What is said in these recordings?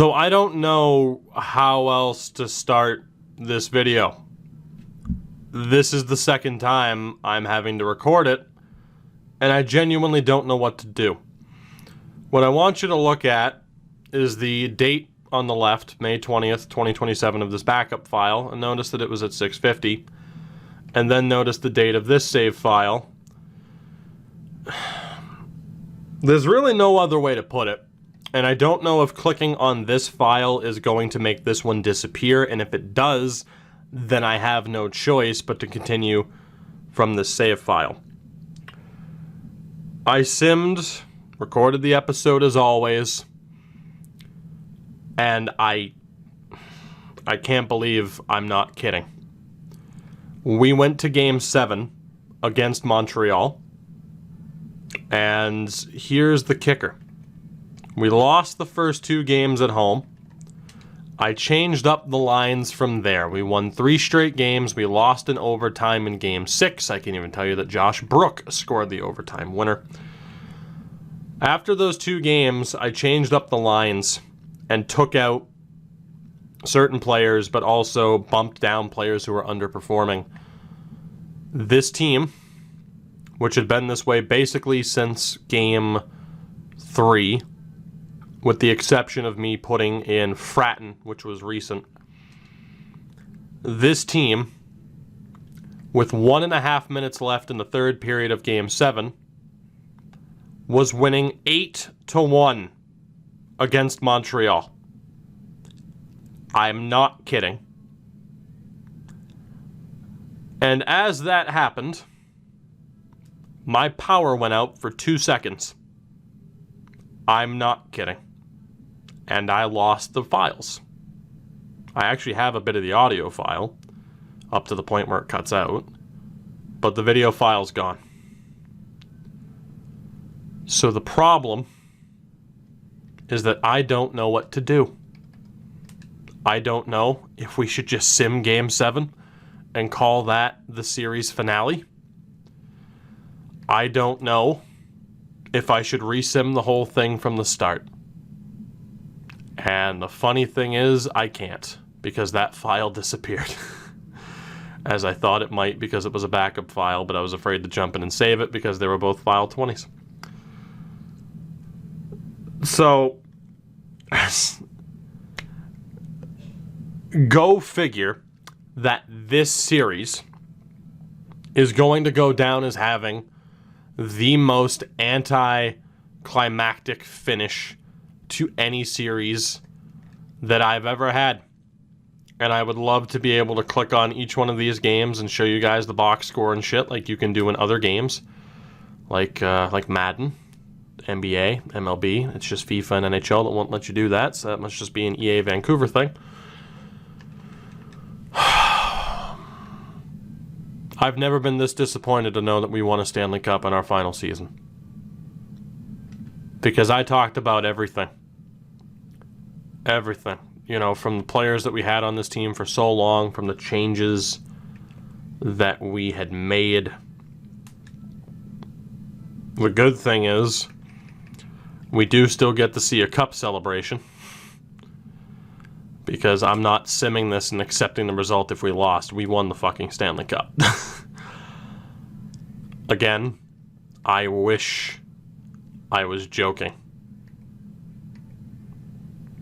So I don't know how else to start this video. This is the second time I'm having to record it, and I genuinely don't know what to do. What I want you to look at is the date on the left, May 20th, 2027 of this backup file, and notice that it was at 6:50. And then notice the date of this save file. There's really no other way to put it. And I don't know if clicking on this file is going to make this one disappear, and if it does, then I have no choice but to continue from this save file. I simmed, recorded the episode as always, and I can't believe I'm not kidding. We went to Game 7 against Montreal, and here's the kicker. We lost the first two games at home. I changed up the lines from there. We won 3 straight games. We lost in overtime in Game 6. I can even tell you that Josh Brook scored the overtime winner. After those 2 games, I changed up the lines and took out certain players, but also bumped down players who were underperforming. This team, which had been this way basically since Game 3, with the exception of me putting in Fratton, which was recent. This team, with 1.5 minutes left in the third period of Game 7, was winning 8-1 against Montreal. I'm not kidding. And as that happened, my power went out for 2 seconds. I'm not kidding. And I lost the files. I actually have a bit of the audio file, up to the point where it cuts out, but the video file's gone. So the problem is that I don't know what to do. I don't know if we should just sim Game 7 and call that the series finale. I don't know if I should resim the whole thing from the start. And the funny thing is, I can't, because that file disappeared. As I thought it might, because it was a backup file, but I was afraid to jump in and save it because they were both file 20s. So, go figure that this series is going to go down as having the most anticlimactic finish to any series that I've ever had. And I would love to be able to click on each one of these games and show you guys the box score and shit like you can do in other games. Like Madden, NBA, MLB. It's just FIFA and NHL that won't let you do that, so that must just be an EA Vancouver thing. I've never been this disappointed to know that we won a Stanley Cup in our final season. Because I talked about everything. Everything. You know, from the players that we had on this team for so long, from the changes that we had made. The good thing is, we do still get to see a cup celebration. Because I'm not simming this and accepting the result if we lost. We won the fucking Stanley Cup. Again, I wish I was joking.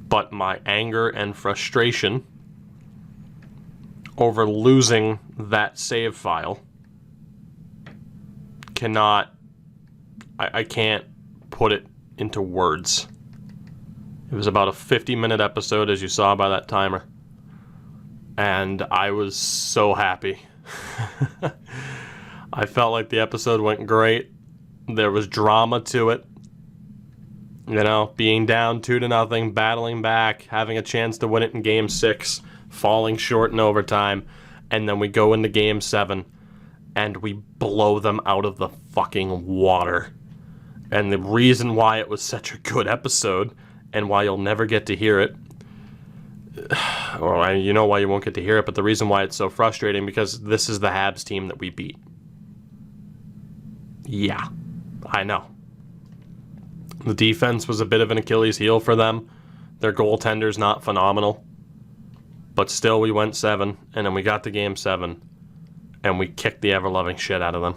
But my anger and frustration over losing that save file I can't put it into words. It was about a 50-minute episode, as you saw by that timer. And I was so happy. I felt like the episode went great. There was drama to it. You know, being down 2-0, battling back, having a chance to win it in Game 6, falling short in overtime, and then we go into Game 7, and we blow them out of the fucking water. And the reason why it was such a good episode, and why you'll never get to hear it, or you know why you won't get to hear it, but the reason why it's so frustrating, because this is the Habs team that we beat. Yeah, I know. The defense was a bit of an Achilles heel for them. Their goaltender's not phenomenal. But still, we went 7, and then we got to Game 7, and we kicked the ever-loving shit out of them.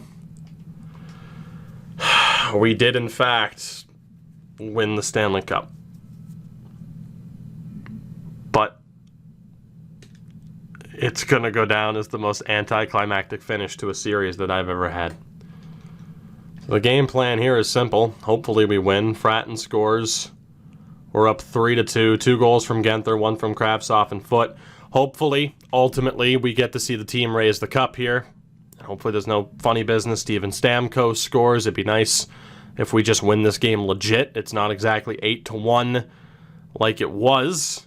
We did, in fact, win the Stanley Cup. But it's going to go down as the most anticlimactic finish to a series that I've ever had. So the game plan here is simple. Hopefully we win. Fratton scores. We're up 3-2. 2 goals from Genther, 1 from Kravtsov and Foote. Hopefully, ultimately, we get to see the team raise the cup here. And hopefully there's no funny business. Steven Stamkos scores. It'd be nice if we just win this game legit. It's not exactly 8-1 like it was.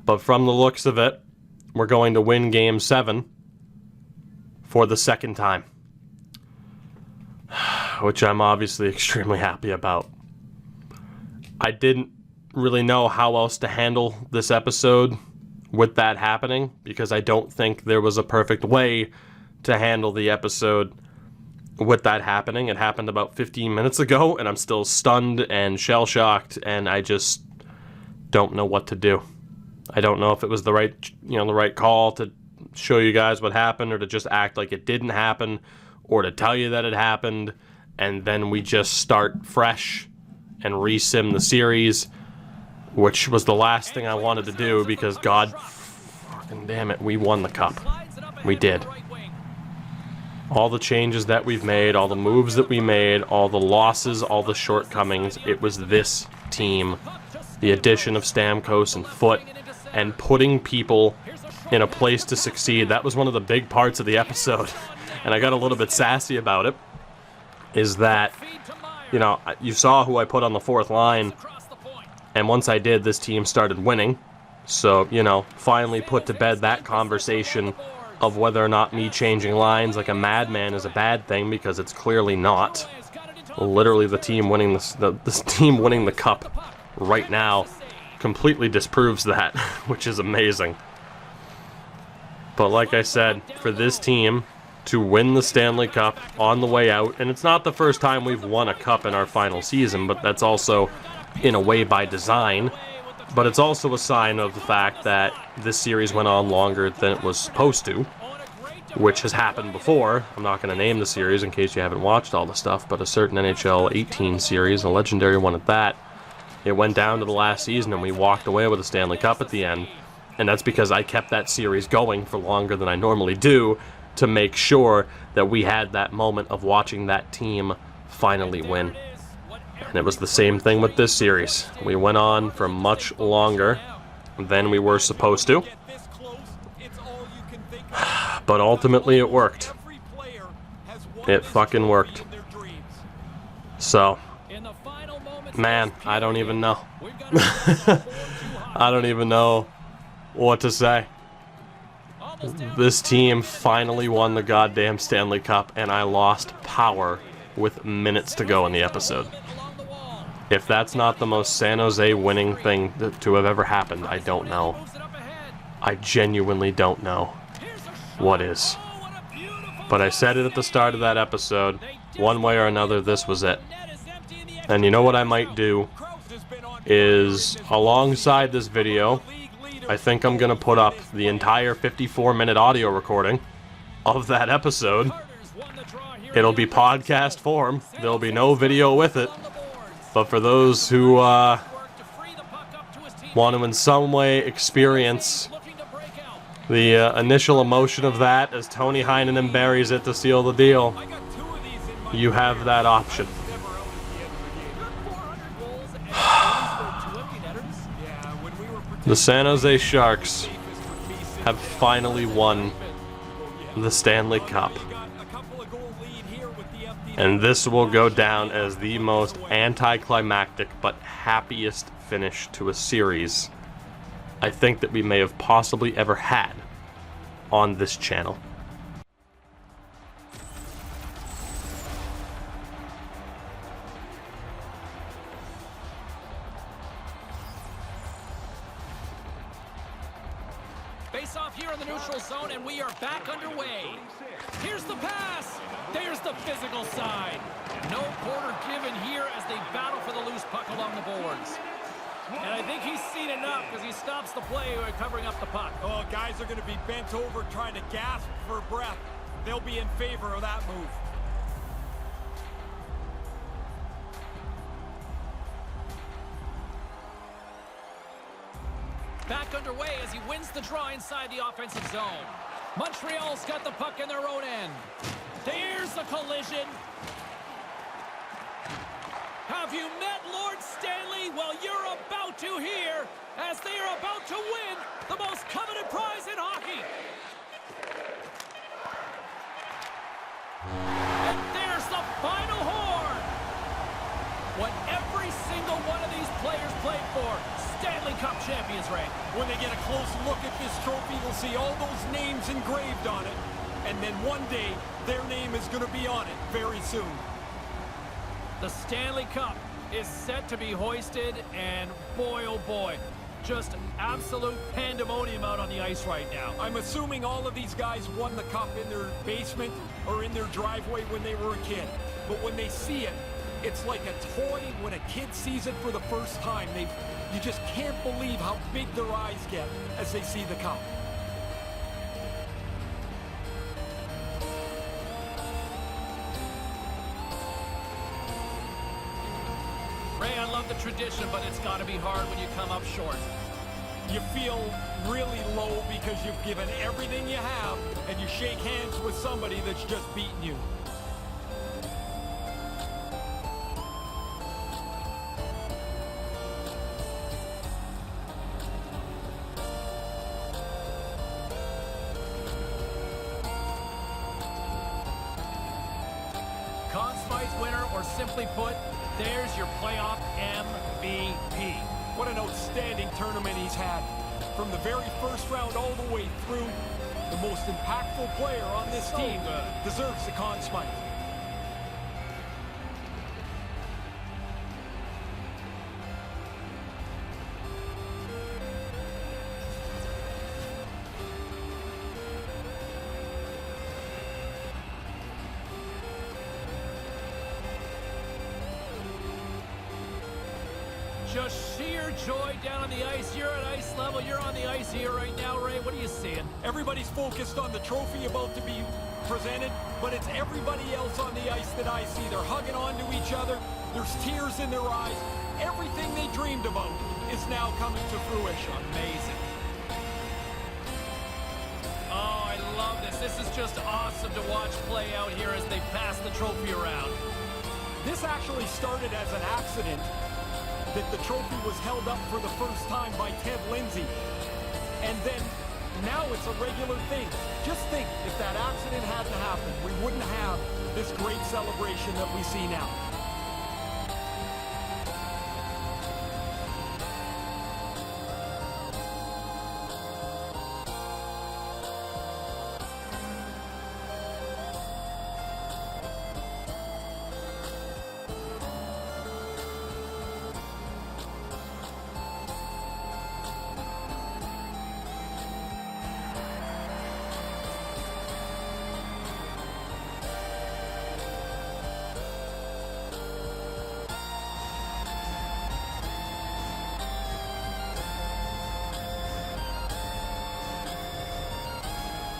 But from the looks of it, we're going to win Game 7 for the second time. Which I'm obviously extremely happy about. I didn't really know how else to handle this episode with that happening, because I don't think there was a perfect way to handle the episode with that happening. It happened about 15 minutes ago, and I'm still stunned and shell-shocked, and I just don't know what to do. I don't know if it was the right call to show you guys what happened, or to just act like it didn't happen, or to tell you that it happened, and then we just start fresh and re-sim the series, which was the last thing I wanted to do, because God fucking damn it, we won the cup. We did. All the changes that we've made, all the moves that we made, all the losses, all the shortcomings, it was this team. The addition of Stamkos and Foote, and putting people in a place to succeed. That was one of the big parts of the episode. And I got a little bit sassy about it. Is that, you saw who I put on the 4th line. And once I did, this team started winning. So, finally put to bed that conversation of whether or not me changing lines like a madman is a bad thing, because it's clearly not. Literally, the team winning this team winning the cup right now completely disproves that, which is amazing. But like I said, for this team to win the Stanley Cup on the way out, and it's not the first time we've won a cup in our final season, but that's also in a way by design. But it's also a sign of the fact that this series went on longer than it was supposed to, which has happened before. I'm not going to name the series in case you haven't watched all the stuff, but a certain NHL 18 series, a legendary one at that, it went down to the last season and we walked away with a Stanley Cup at the end. And that's because I kept that series going for longer than I normally do to make sure that we had that moment of watching that team finally win. And it was the same thing with this series. We went on for much longer than we were supposed to. But ultimately it worked. It fucking worked. So, man, I don't even know. I don't even know what to say. This team finally won the goddamn Stanley Cup, and I lost power with minutes to go in the episode. If that's not the most San Jose winning thing to have ever happened, I don't know. I genuinely don't know what is. But I said it at the start of that episode. One way or another, this was it. And you know what I might do is, alongside this video, I think I'm going to put up the entire 54-minute audio recording of that episode. It'll be podcast form. There'll be no video with it. But for those who want to in some way experience the initial emotion of that as Tony Heinonen buries it to seal the deal, you have that option. The San Jose Sharks have finally won the Stanley Cup. And this will go down as the most anticlimactic but happiest finish to a series I think that we may have possibly ever had on this channel. Face off here in the neutral zone, and we are back underway. Here's the pass. There's the physical side. No quarter given here as they battle for the loose puck along the boards. And I think he's seen enough because he stops the play covering up the puck. Oh, guys are going to be bent over trying to gasp for breath. They'll be in favor of that move. Back underway as he wins the draw inside the offensive zone. Montreal's got the puck in their own end. There's a collision. Have you met Lord Stanley? Well, you're about to here as they are about to win the most coveted prize in hockey. And there's the final horn. What every single one of these players played for, Stanley Cup champions ring. When they get a close look at this trophy, they'll see all those names engraved on it. And then one day, their name is going to be on it very soon. The Stanley Cup is set to be hoisted, and boy, oh boy, just absolute pandemonium out on the ice right now. I'm assuming all of these guys won the cup in their basement or in their driveway when they were a kid. But when they see it, it's like a toy when a kid sees it for the first time. You just can't believe how big their eyes get as they see the cup. Ray, I love the tradition, but it's got to be hard when you come up short. You feel really low because you've given everything you have, and you shake hands with somebody that's just beaten you. Conn Smythe's winner, or simply put, there's your playoff MVP. What an outstanding tournament he's had. From the very first round all the way through, the most impactful player on this team deserves the Conn Smythe. Just sheer joy down on the ice. You're at ice level. You're on the ice here right now, Ray. What are you seeing? Everybody's focused on the trophy about to be presented, but it's everybody else on the ice that I see. They're hugging onto each other. There's tears in their eyes. Everything they dreamed about is now coming to fruition. Amazing. Oh, I love this. This is just awesome to watch play out here as they pass the trophy around. This actually started as an accident, that the trophy was held up for the first time by Ted Lindsay. And then now it's a regular thing. Just think, if that accident hadn't happened, we wouldn't have this great celebration that we see now.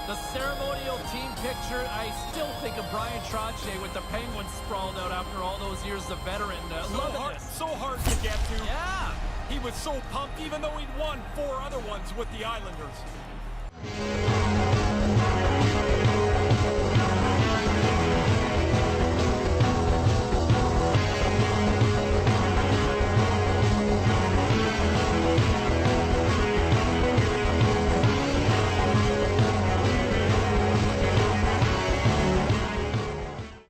The ceremonial team picture, I still think of Brian Trottier with the Penguins sprawled out after all those years as a veteran. So hard to get to. Yeah. He was so pumped, even though he'd won 4 other ones with the Islanders.